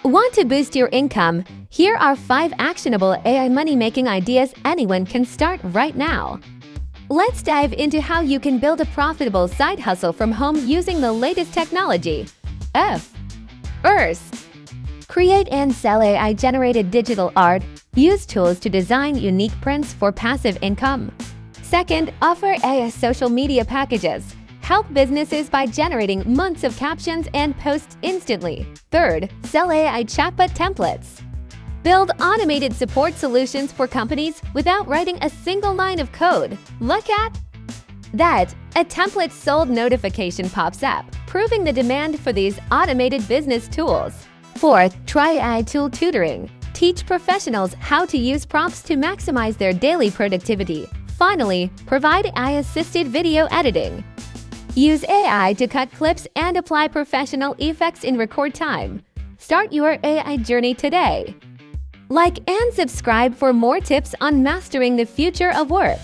Want to boost your income? Here are 5 actionable AI money-making ideas anyone can start right now. Let's dive into how you can build a profitable side hustle from home using the latest technology. First, create and sell AI-generated digital art. Use tools to design unique prints for passive income. Second, offer AI social media packages. Help businesses by generating months of captions and posts instantly. Third, sell AI chatbot templates. Build automated support solutions for companies without writing a single line of code. Look at that! A template sold notification pops up, proving the demand for these automated business tools. Fourth, try AI tool tutoring. Teach professionals how to use prompts to maximize their daily productivity. Finally, provide AI-assisted video editing. Use AI to cut clips and apply professional effects in record time. Start your AI journey today. Like and subscribe for more tips on mastering the future of work.